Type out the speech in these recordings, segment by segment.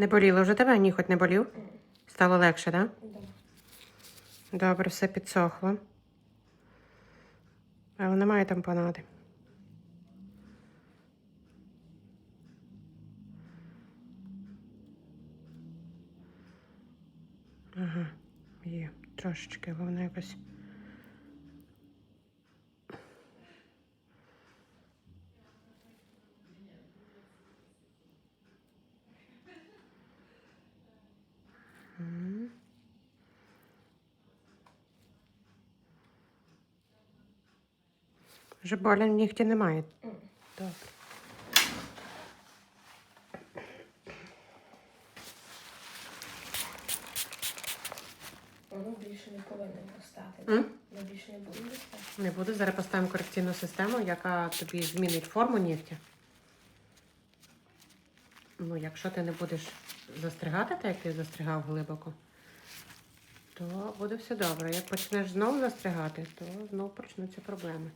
Не боліло вже тебе? Ні, хоч не болів? Стало легше, так? Да. Добре, все підсохло. Але немає там тампонади. Ага, є. Трошечки, головне якось. Вже болі в нігті немає. Добре. Воно більше не повинно достати. М? Воно більше не буде достати. Не буду. Зараз поставимо корекційну систему, яка тобі змінить форму нігтя. Ну, якщо ти не будеш застригати, так як ти застригав глибоко, то буде все добре. Як почнеш знову застригати, то знову почнуться проблеми.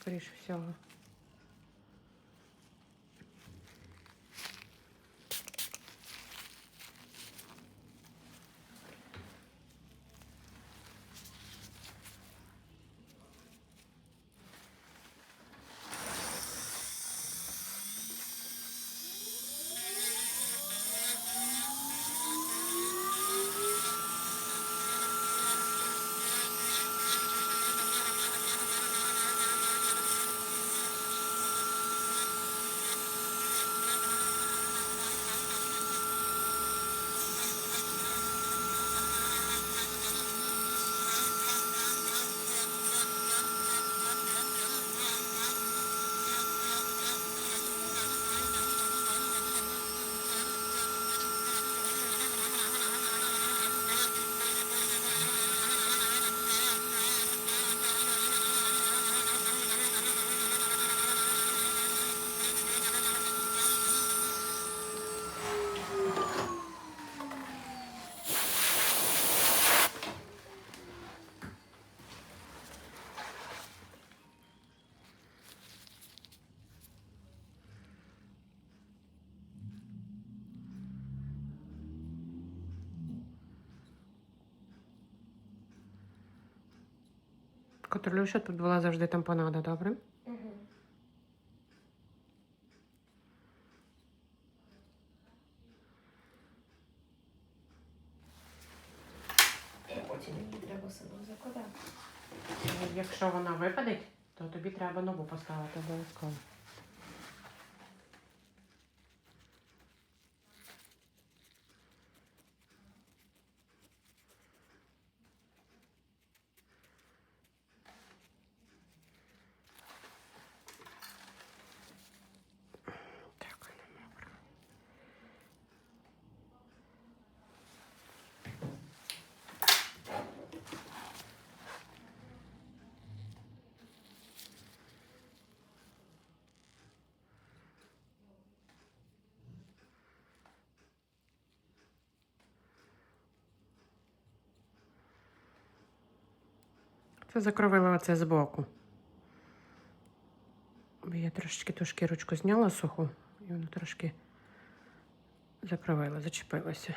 Скоріше всього. Контролюй, що тут була завжди тампонада, добре? Угу. Потім її треба самому закладати. Якщо вона випадить, то тобі треба нову поставити обов'язково. Так, добре. Це закровила оце збоку. Бо я трошечки ту шкірочку зняла суху, і воно трошки закровила, зачепилося.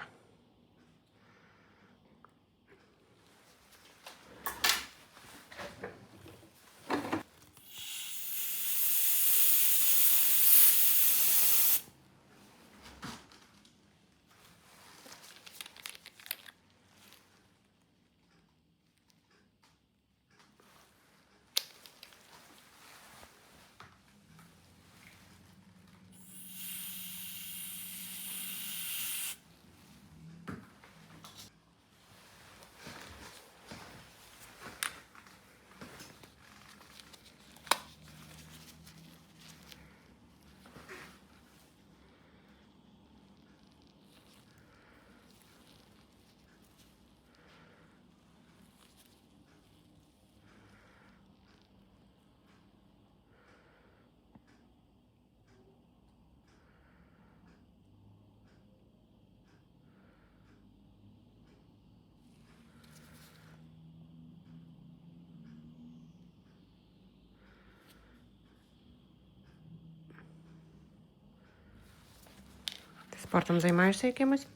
Спортом займаєшся якимось?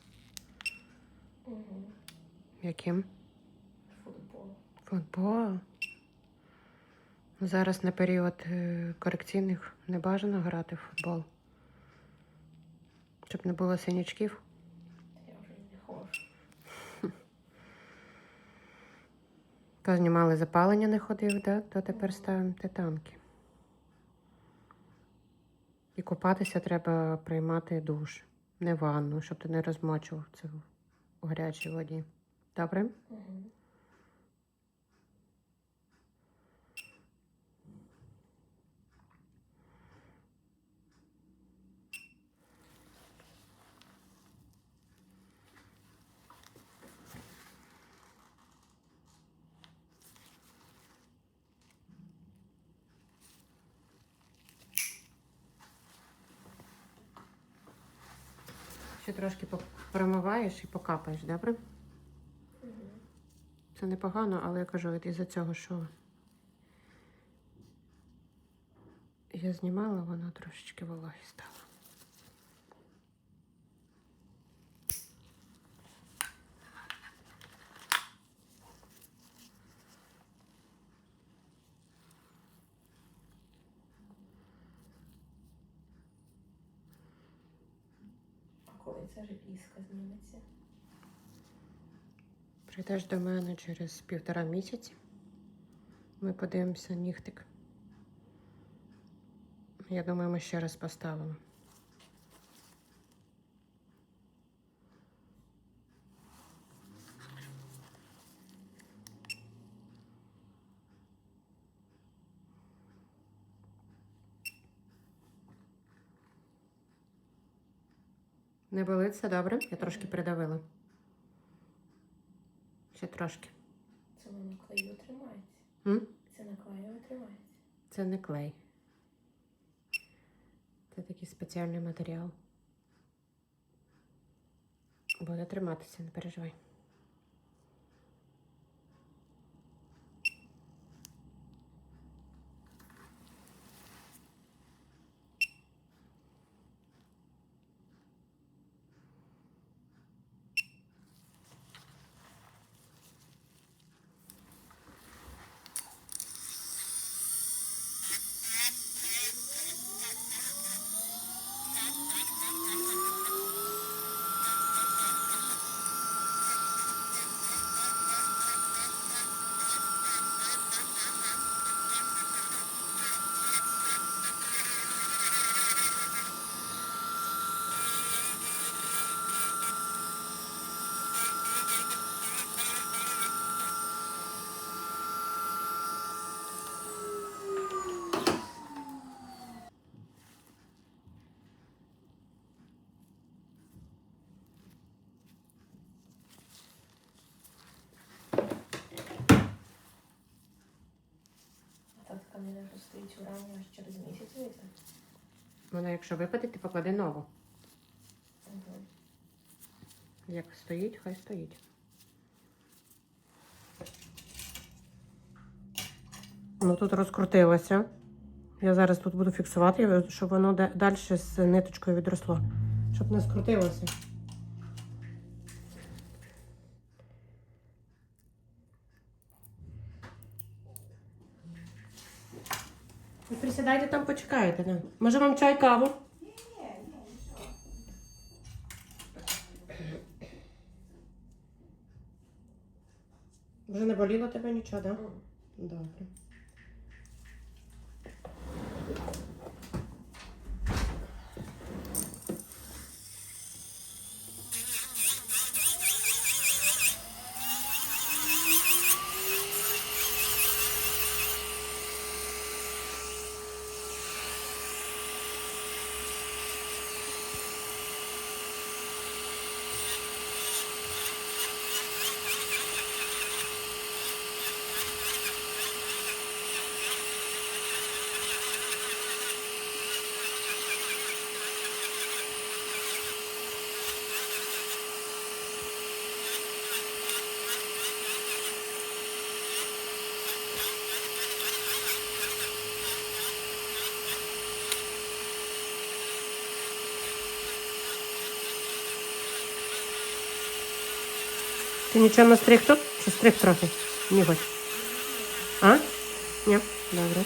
Угу. Яким? Футбол. Футбол. Зараз на період корекційних не бажано грати в футбол. Щоб не було синячків. Я вже і не ходжу. То знімали запалення, не ходив, да? То тепер ставимо титанки. І купатися треба приймати душ. Не ванну, щоб ти не розмочував це у гарячій воді. Добре? Угу. Ще трошки промиваєш і покапаєш, добре? Угу. Це непогано, але я кажу, із-за цього, що я знімала, воно трошечки вологі стало. А коли ця желізка зніметься? Прийдеш до мене через 1,5 місяці. Ми подивимося нігтик. Я думаю, ми ще раз поставимо. Не болить, все добре? Я трошки придавила. Ще трошки. Це на клею тримається. М? Це на клею тримається. Це не клей. Це такий спеціальний матеріал. Буде триматися, не переживай. А та тканина, що стоїть у рамі, аж через місяць вийде. Вона, якщо випаде, ти поклади нову. Угу. Як стоїть, хай стоїть. Ну тут розкрутилося. Я зараз тут буду фіксувати, щоб воно далі з ниточкою відросло. Щоб не скрутилося. Ви присідайте там, почекаєте. Да? Може вам чай, каву? Вже не боліло тебе нічого, так? Да? Добре. Ти нічого не стриг тут? Чи стриг трохи? Ні, хоч. А? Ні? Добре.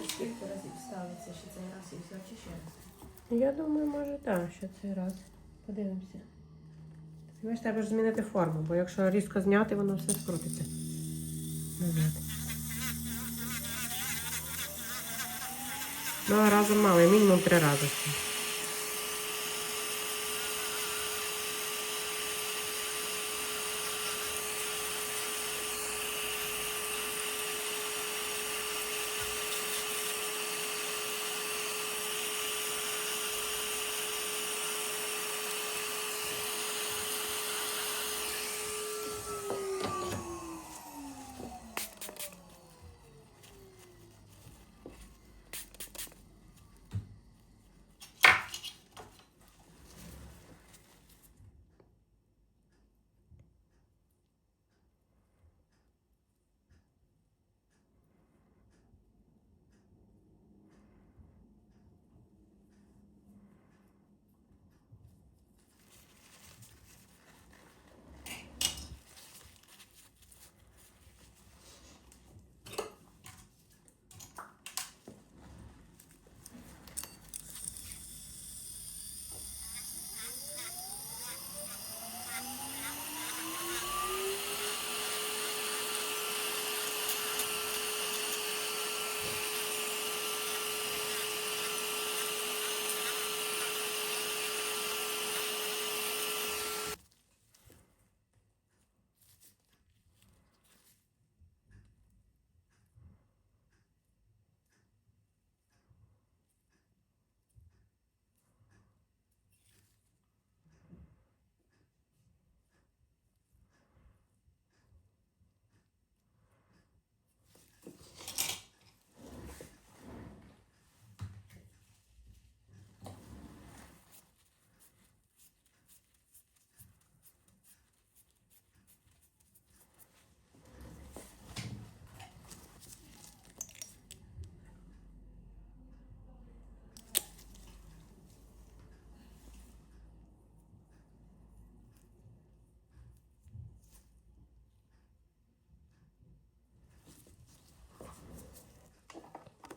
Скільки разів ставиться, ще цей раз і все, чи ще раз? Я думаю, може, так, ще цей раз. Подивимося. Знаєш, треба ж змінити форму, бо якщо різко зняти, воно все скрутиться. Назад. Ну, а разом мало, мінімум 3 рази.